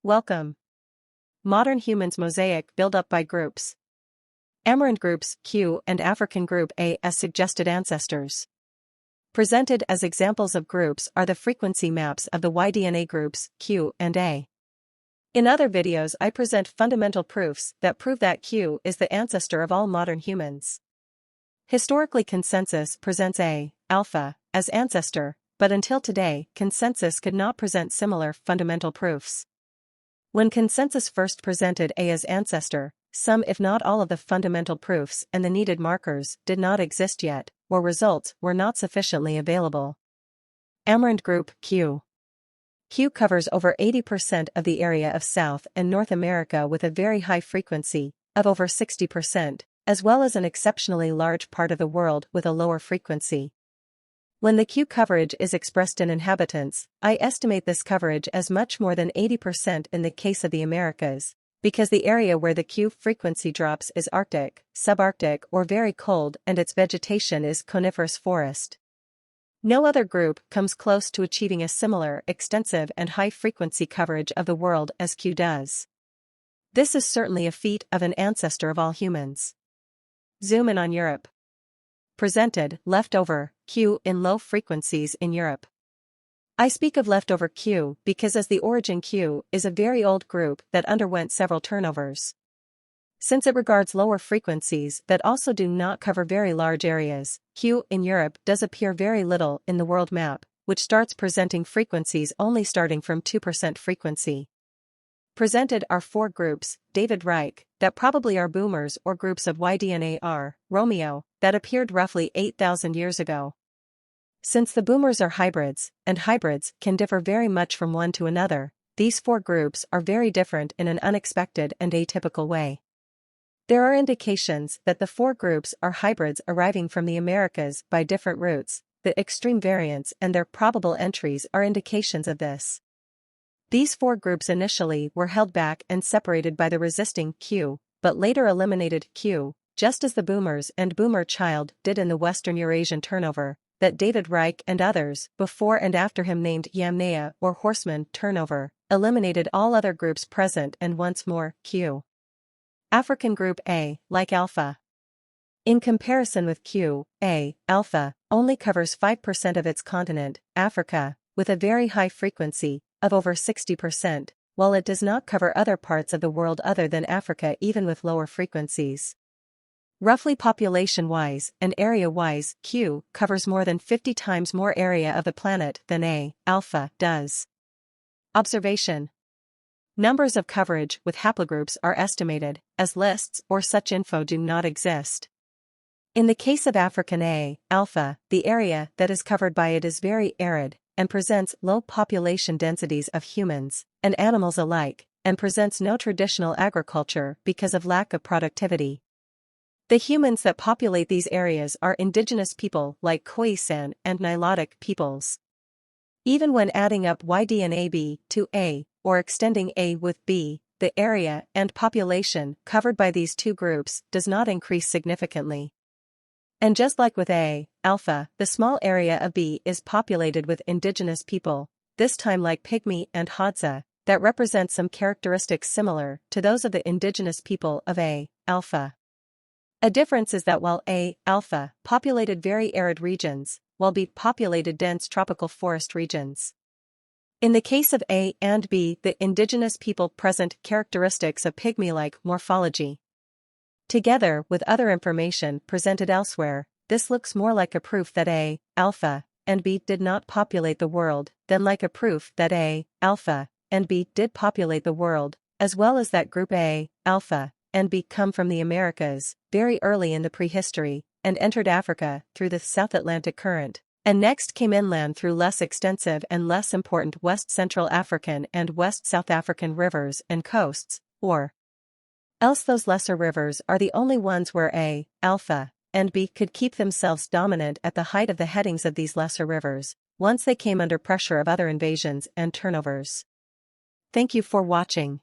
Welcome. Modern humans mosaic build up by groups. Amarant groups Q and African group A as suggested ancestors. Presented as examples of groups are the frequency maps of the Y-DNA groups Q and A. In other videos I present fundamental proofs that prove that Q is the ancestor of all modern humans. Historically, consensus presents A, alpha, as ancestor, but until today, consensus could not present similar fundamental proofs. When consensus first presented A as ancestor, some if not all of the fundamental proofs and the needed markers did not exist yet, or results were not sufficiently available. Amarant group Q. Q covers over 80% of the area of South and North America with a very high frequency, of over 60%, as well as an exceptionally large part of the world with a lower frequency. When the Q coverage is expressed in inhabitants, I estimate this coverage as much more than 80% in the case of the Americas, because the area where the Q frequency drops is Arctic, subarctic or very cold and its vegetation is coniferous forest. No other group comes close to achieving a similar, extensive and high-frequency coverage of the world as Q does. This is certainly a feat of an ancestor of all humans. Zoom in on Europe. Presented, leftover, Q in low frequencies in Europe. I speak of leftover Q because as the origin Q is a very old group that underwent several turnovers. Since it regards lower frequencies that also do not cover very large areas, Q in Europe does appear very little in the world map, which starts presenting frequencies only starting from 2% frequency. Presented are four groups, David Reich, that probably are boomers or groups of Y-DNA are, Romeo, that appeared roughly 8,000 years ago. Since the boomers are hybrids, and hybrids can differ very much from one to another, these four groups are very different in an unexpected and atypical way. There are indications that the four groups are hybrids arriving from the Americas by different routes. The extreme variants and their probable entries are indications of this. These four groups initially were held back and separated by the resisting Q, but later eliminated Q, just as the boomers and boomer child did in the Western Eurasian turnover, that David Reich and others before and after him named Yamnaya or Horseman turnover, eliminated all other groups present and once more, Q. African group A, like alpha. In comparison with Q, A, alpha, only covers 5% of its continent, Africa, with a very high frequency, of over 60%, while it does not cover other parts of the world other than Africa even with lower frequencies. Roughly population-wise and area-wise, Q covers more than 50 times more area of the planet than A, alpha, does. Observation. Numbers of coverage with haplogroups are estimated, as lists or such info do not exist. In the case of African A, alpha, the area that is covered by it is very arid, and presents low population densities of humans and animals alike, and presents no traditional agriculture because of lack of productivity. The humans that populate these areas are indigenous people like Khoisan and Nilotic peoples. Even when adding up Y-DNA B to A, or extending A with B, the area and population covered by these two groups does not increase significantly. And just like with A, alpha, the small area of B is populated with indigenous people, this time like Pygmy and Hadza, that represent some characteristics similar to those of the indigenous people of A, alpha. A difference is that while A, alpha, populated very arid regions, while B populated dense tropical forest regions. In the case of A and B, the indigenous people present characteristics of pygmy-like morphology. Together with other information presented elsewhere, this looks more like a proof that A, alpha, and B did not populate the world than like a proof that A, alpha, and B did populate the world, as well as that group A, alpha, and B come from the Americas, very early in the prehistory, and entered Africa through the South Atlantic Current, and next came inland through less extensive and less important West Central African and West South African rivers and coasts, or else those lesser rivers are the only ones where A, alpha, and B could keep themselves dominant at the height of the headings of these lesser rivers, once they came under pressure of other invasions and turnovers. Thank you for watching.